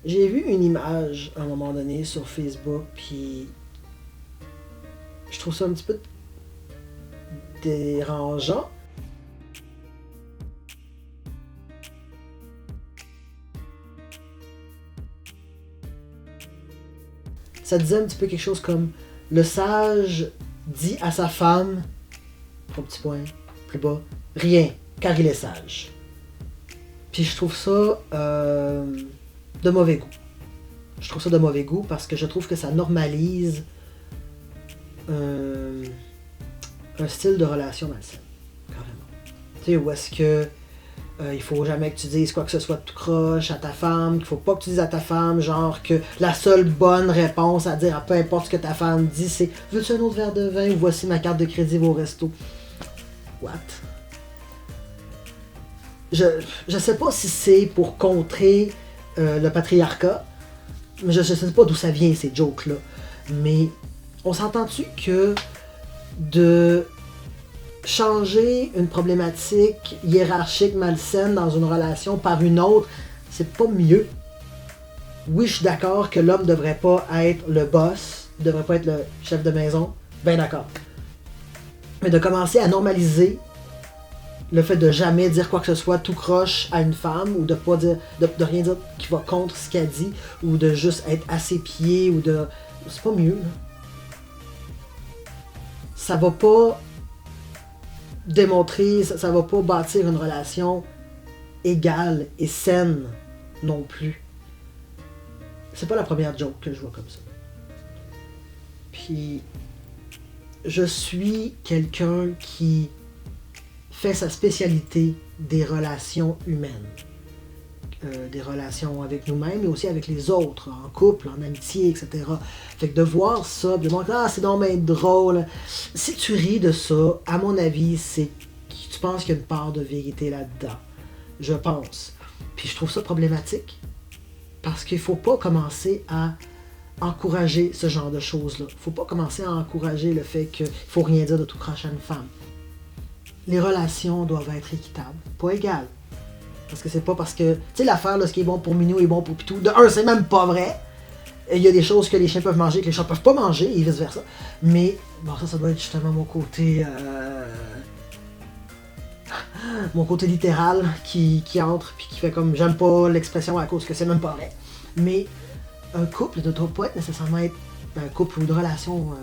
J'ai vu une image à un moment donné sur Facebook, puis je trouve ça un petit peu dérangeant. Ça disait un petit peu quelque chose comme le sage dit à sa femme, au petit point, plus bas, rien, car il est sage. Puis je trouve ça de mauvais goût. Je trouve ça de mauvais goût parce que je trouve que ça normalise un style de relation malsaine, carrément. Tu sais, où est-ce que il faut jamais que tu dises quoi que ce soit de tout croche à ta femme, qu'il faut pas que tu dises à ta femme, genre que la seule bonne réponse à dire à peu importe ce que ta femme dit, c'est « Veux-tu un autre verre de vin ou voici ma carte de crédit au resto? » What? Je sais pas si c'est pour contrer le patriarcat, mais je sais pas d'où ça vient ces jokes-là. Mais on s'entend-tu que de changer une problématique hiérarchique malsaine dans une relation par une autre, c'est pas mieux. Oui, je suis d'accord que l'homme devrait pas être le boss, devrait pas être le chef de maison, ben d'accord. Mais de commencer à normaliser le fait de jamais dire quoi que ce soit tout croche à une femme, ou de pas dire, de rien dire qui va contre ce qu'elle dit, ou de juste être à ses pieds, ou de... C'est pas mieux, là. Ça va pas démontrer, ça va pas bâtir une relation égale et saine non plus. C'est pas la première joke que je vois comme ça. Puis, je suis quelqu'un qui fait sa spécialité des relations humaines. Des relations avec nous-mêmes, mais aussi avec les autres, en couple, en amitié, etc. Fait que de voir ça, de voir ah, c'est donc bien drôle. Si tu ris de ça, à mon avis, c'est que tu penses qu'il y a une part de vérité là-dedans. Je pense. Puis je trouve ça problématique. Parce qu'il faut pas commencer à encourager ce genre de choses-là. Faut pas commencer à encourager le fait qu'il faut rien dire de tout croche à une femme. Les relations doivent être équitables, pas égales. Parce que c'est pas parce que... Tu sais, l'affaire, là, ce qui est bon pour Minou est bon pour Pitou. De un, c'est même pas vrai. Il y a des choses que les chiens peuvent manger que les chats peuvent pas manger, et vice-versa. Mais, bon, ça doit être justement mon côté... mon côté littéral qui entre, puis qui fait comme... J'aime pas l'expression à cause que c'est même pas vrai. Mais un couple ne doit pas être nécessairement être... Un couple ou une relation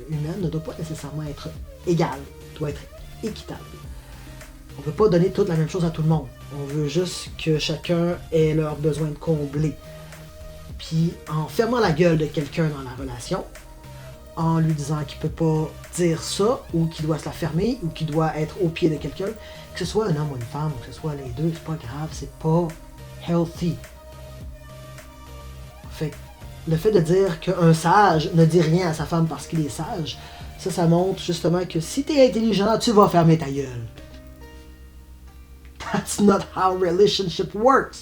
humaine ne doit pas nécessairement être égal. Doit être équitable. On ne peut pas donner toute la même chose à tout le monde. On veut juste que chacun ait leurs besoins de combler. Puis en fermant la gueule de quelqu'un dans la relation, en lui disant qu'il peut pas dire ça, ou qu'il doit se la fermer, ou qu'il doit être au pied de quelqu'un, que ce soit un homme ou une femme, que ce soit les deux, c'est pas grave, c'est pas healthy. Fait que le fait de dire qu'un sage ne dit rien à sa femme parce qu'il est sage, ça montre justement que si t'es intelligent, tu vas fermer ta gueule. That's not how relationship works.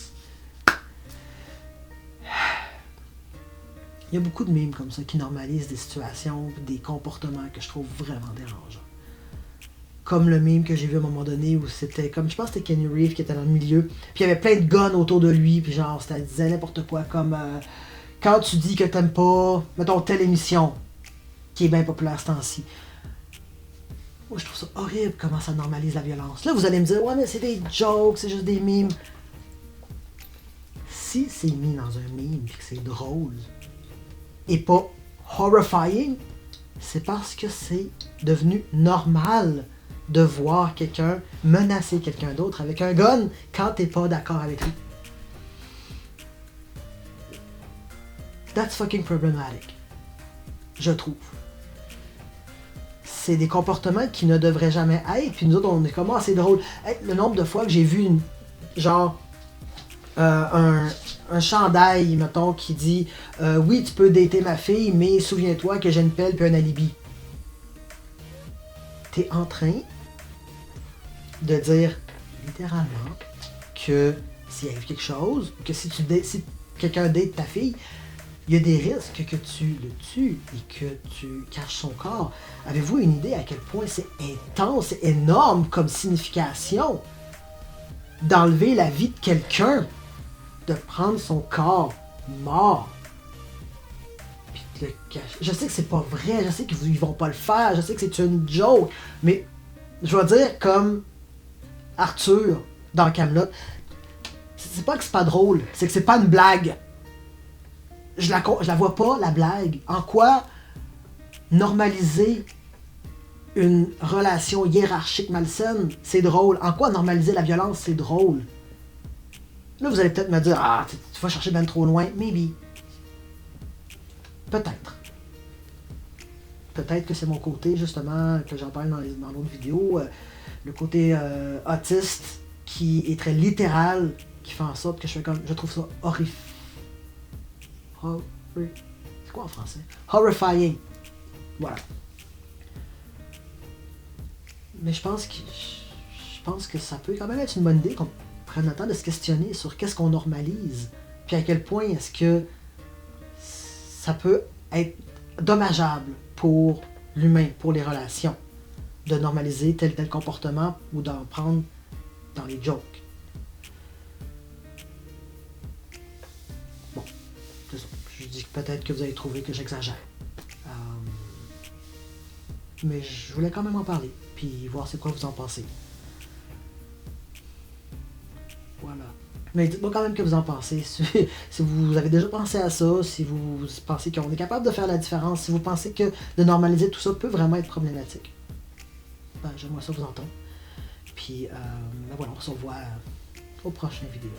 Il y a beaucoup de mimes comme ça qui normalisent des situations, des comportements que je trouve vraiment dérangeants. Comme le meme que j'ai vu à un moment donné où c'était comme, je pense que c'était Kenny Reeves qui était dans le milieu, puis il y avait plein de guns autour de lui, puis genre, ça disait n'importe quoi, comme quand tu dis que t'aimes pas, mettons, telle émission, qui est bien populaire ce temps-ci. Moi, je trouve ça horrible comment ça normalise la violence. Là, vous allez me dire, ouais, mais c'est des jokes, c'est juste des mimes. Si c'est mis dans un meme et que c'est drôle et pas horrifying, c'est parce que c'est devenu normal de voir quelqu'un menacer quelqu'un d'autre avec un gun quand t'es pas d'accord avec lui. That's fucking problematic. Je trouve. C'est des comportements qui ne devraient jamais être. Puis nous autres, on est comme, ah, c'est drôle. Hey, le nombre de fois que j'ai vu un chandail, mettons, qui dit oui, tu peux dater ma fille, mais souviens-toi que j'ai une pelle puis un alibi. T'es en train de dire, littéralement, que s'il arrive quelque chose, que si quelqu'un date ta fille, il y a des risques que tu le tues et que tu caches son corps. Avez-vous une idée à quel point c'est intense, c'est énorme comme signification d'enlever la vie de quelqu'un, de prendre son corps mort. Puis de le cacher. Je sais que c'est pas vrai, je sais qu'ils vont pas le faire, je sais que c'est une joke, mais je vais dire comme Arthur dans Kaamelott, c'est pas que c'est pas drôle, c'est que c'est pas une blague. Je la vois pas, la blague. En quoi normaliser une relation hiérarchique malsaine, c'est drôle. En quoi normaliser la violence, c'est drôle. Là, vous allez peut-être me dire, ah, tu vas chercher ben trop loin. Maybe. Peut-être. Peut-être que c'est mon côté, justement, que j'en parle dans l'autre vidéo, le côté autiste, qui est très littéral, qui fait en sorte que je trouve ça horrifique. C'est quoi en français? Horrifying. Voilà. Mais je pense que ça peut quand même être une bonne idée qu'on prenne le temps de se questionner sur qu'est-ce qu'on normalise, puis à quel point est-ce que ça peut être dommageable pour l'humain, pour les relations, de normaliser tel comportement ou d'en prendre dans les jokes. Bon, c'est ça. Je dis peut-être que vous allez trouver que j'exagère. Mais je voulais quand même en parler, puis voir c'est quoi vous en pensez. Voilà. Mais dites-moi quand même que vous en pensez. Si vous avez déjà pensé à ça, si vous pensez qu'on est capable de faire la différence, si vous pensez que de normaliser tout ça peut vraiment être problématique. Ben, j'aimerais ça vous entendre. Puis, ben voilà, on se revoit aux prochaines vidéos.